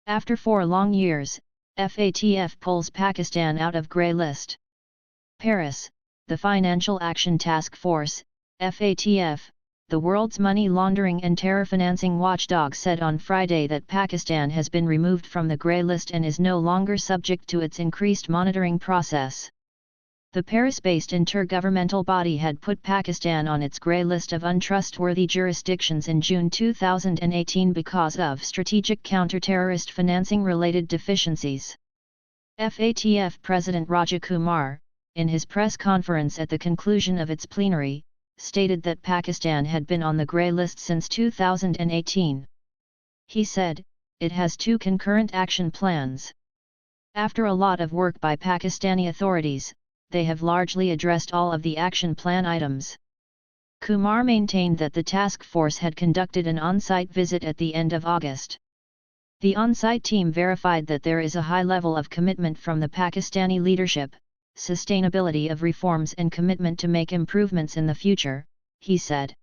After 4 long years, FATF pulls Pakistan out of grey list. Paris, the Financial Action Task Force, FATF, the world's money laundering and terror financing watchdog, said on Friday that Pakistan has been removed from the grey list and is no longer subject to its increased monitoring process. The Paris-based intergovernmental body had put Pakistan on its grey list of untrustworthy jurisdictions in June 2018 because of strategic counter-terrorist financing-related deficiencies. FATF President Raja Kumar, in his press conference at the conclusion of its plenary, stated that Pakistan had been on the grey list since 2018. He said, "It has 2 concurrent action plans. After a lot of work by Pakistani authorities, they have largely addressed all of the action plan items." Kumar maintained that the task force had conducted an on-site visit at the end of August. The on-site team verified that there is a high level of commitment from the Pakistani leadership, sustainability of reforms and commitment to make improvements in the future, he said.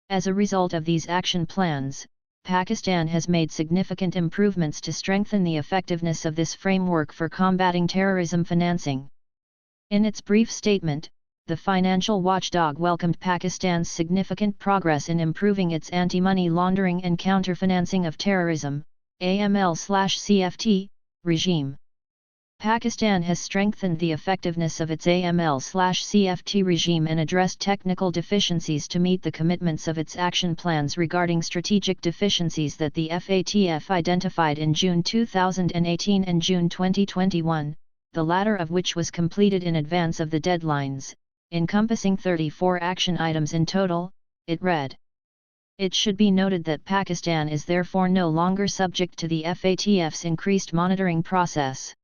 As a result of these action plans, Pakistan has made significant improvements to strengthen the effectiveness of this framework for combating terrorism financing. In its brief statement, the financial watchdog welcomed Pakistan's significant progress in improving its anti-money laundering and counter-financing of terrorism (AML/CFT) regime. Pakistan has strengthened the effectiveness of its AML/CFT regime and addressed technical deficiencies to meet the commitments of its action plans regarding strategic deficiencies that the FATF identified in June 2018 and June 2021. The latter of which was completed in advance of the deadlines, encompassing 34 action items in total, it read. It should be noted that Pakistan is therefore no longer subject to the FATF's increased monitoring process.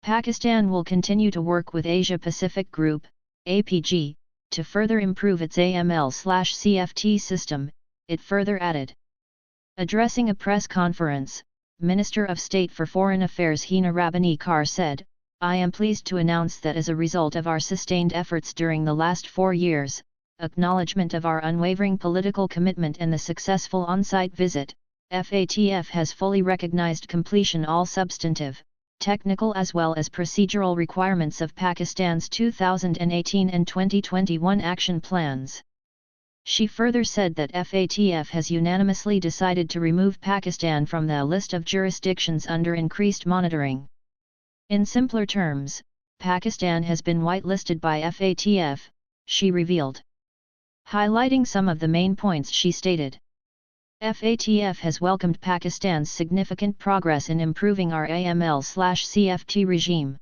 Pakistan will continue to work with Asia Pacific Group, APG, to further improve its AML/CFT system, it further added. Addressing a press conference, Minister of State for Foreign Affairs Hina Rabbani Kar said, "I am pleased to announce that as a result of our sustained efforts during the last 4 years, acknowledgement of our unwavering political commitment and the successful on-site visit, FATF has fully recognized completion all substantive, technical as well as procedural requirements of Pakistan's 2018 and 2021 action plans." She further said that FATF has unanimously decided to remove Pakistan from the list of jurisdictions under increased monitoring. In simpler terms, Pakistan has been whitelisted by FATF, she revealed. Highlighting some of the main points, she stated. FATF has welcomed Pakistan's significant progress in improving our AML/CFT regime.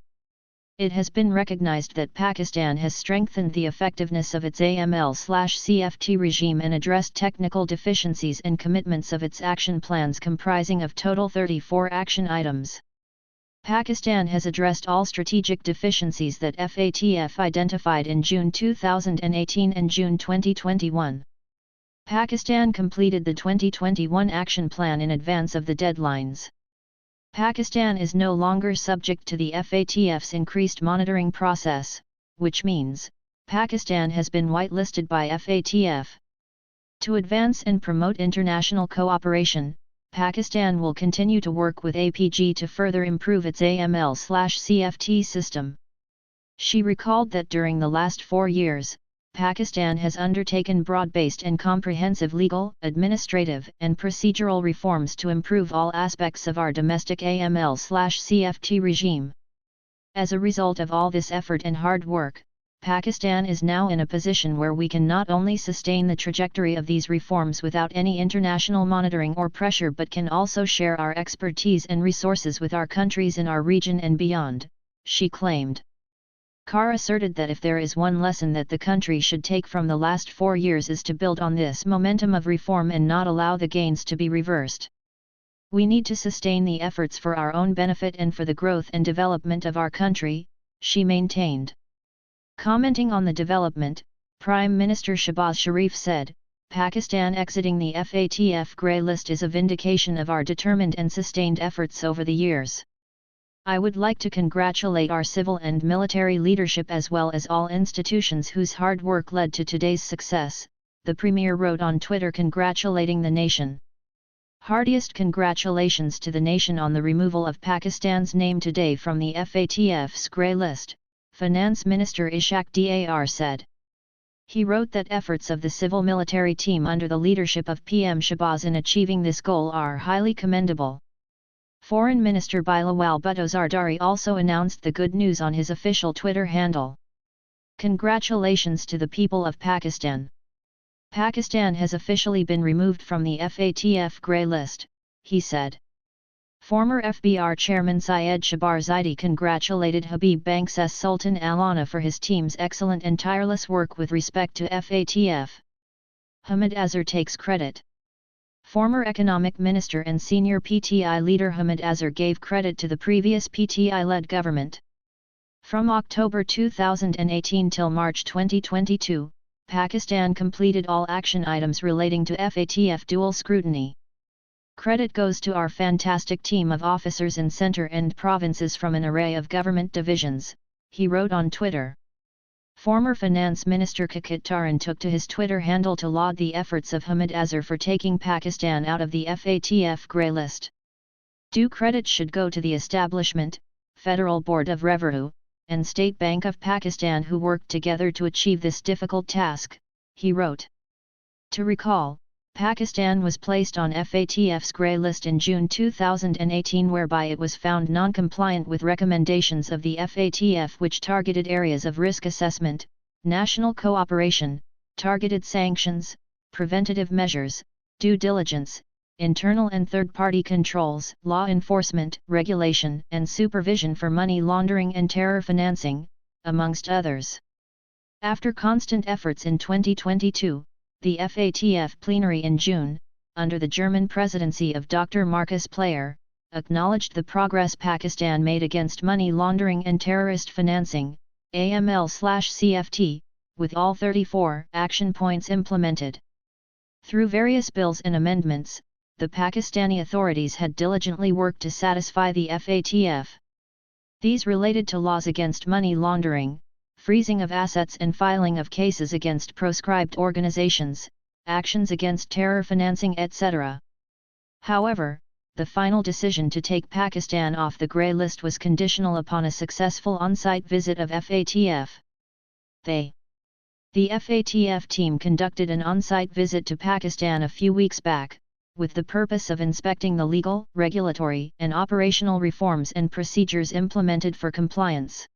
It has been recognized that Pakistan has strengthened the effectiveness of its AML/CFT regime and addressed technical deficiencies and commitments of its action plans comprising of total 34 action items. Pakistan has addressed all strategic deficiencies that FATF identified in June 2018 and June 2021. Pakistan completed the 2021 action plan in advance of the deadlines. Pakistan is no longer subject to the FATF's increased monitoring process, which means, Pakistan has been whitelisted by FATF. To advance and promote international cooperation, Pakistan will continue to work with APG to further improve its AML/CFT system. She recalled that during the last 4 years, Pakistan has undertaken broad-based and comprehensive legal, administrative, and procedural reforms to improve all aspects of our domestic AML/CFT regime. As a result of all this effort and hard work, Pakistan is now in a position where we can not only sustain the trajectory of these reforms without any international monitoring or pressure but can also share our expertise and resources with our countries in our region and beyond, she claimed. Kar asserted that if there is one lesson that the country should take from the last 4 years is to build on this momentum of reform and not allow the gains to be reversed. We need to sustain the efforts for our own benefit and for the growth and development of our country, she maintained. Commenting on the development, Prime Minister Shehbaz Sharif said, "Pakistan exiting the FATF grey list is a vindication of our determined and sustained efforts over the years. I would like to congratulate our civil and military leadership as well as all institutions whose hard work led to today's success," the Premier wrote on Twitter congratulating the nation. Heartiest congratulations to the nation on the removal of Pakistan's name today from the FATF's grey list, Finance Minister Ishaq Dar said. He wrote that efforts of the civil-military team under the leadership of PM Shahbaz in achieving this goal are highly commendable. Foreign Minister Bilawal Bhutto Zardari also announced the good news on his official Twitter handle. Congratulations to the people of Pakistan. Pakistan has officially been removed from the FATF grey list, he said. Former FBR chairman Syed Shabar Zaidi congratulated Habib Bank's Sultan Al-Ana for his team's excellent and tireless work with respect to FATF. Hamid Azhar takes credit. Former economic minister and senior PTI leader Hamid Azhar gave credit to the previous PTI-led government. From October 2018 till March 2022, Pakistan completed all action items relating to FATF dual scrutiny. Credit goes to our fantastic team of officers in centre and provinces from an array of government divisions, he wrote on Twitter. Former Finance Minister Kakit Taran took to his Twitter handle to laud the efforts of Hamid Azhar for taking Pakistan out of the FATF grey list. Due credit should go to the establishment, Federal Board of Revenue, and State Bank of Pakistan who worked together to achieve this difficult task, he wrote. To recall, Pakistan was placed on FATF's grey list in June 2018 whereby it was found non-compliant with recommendations of the FATF which targeted areas of risk assessment, national cooperation, targeted sanctions, preventative measures, due diligence, internal and third-party controls, law enforcement, regulation and supervision for money laundering and terror financing, amongst others. After constant efforts in 2022, the FATF plenary in June, under the German presidency of Dr. Markus Player, acknowledged the progress Pakistan made against money laundering and terrorist financing, AML/CFT, with all 34 action points implemented. Through various bills and amendments, the Pakistani authorities had diligently worked to satisfy the FATF. These related to laws against money laundering, freezing of assets and filing of cases against proscribed organizations, actions against terror financing etc. However, the final decision to take Pakistan off the grey list was conditional upon a successful on-site visit of FATF. The FATF team conducted an on-site visit to Pakistan a few weeks back, with the purpose of inspecting the legal, regulatory and operational reforms and procedures implemented for compliance.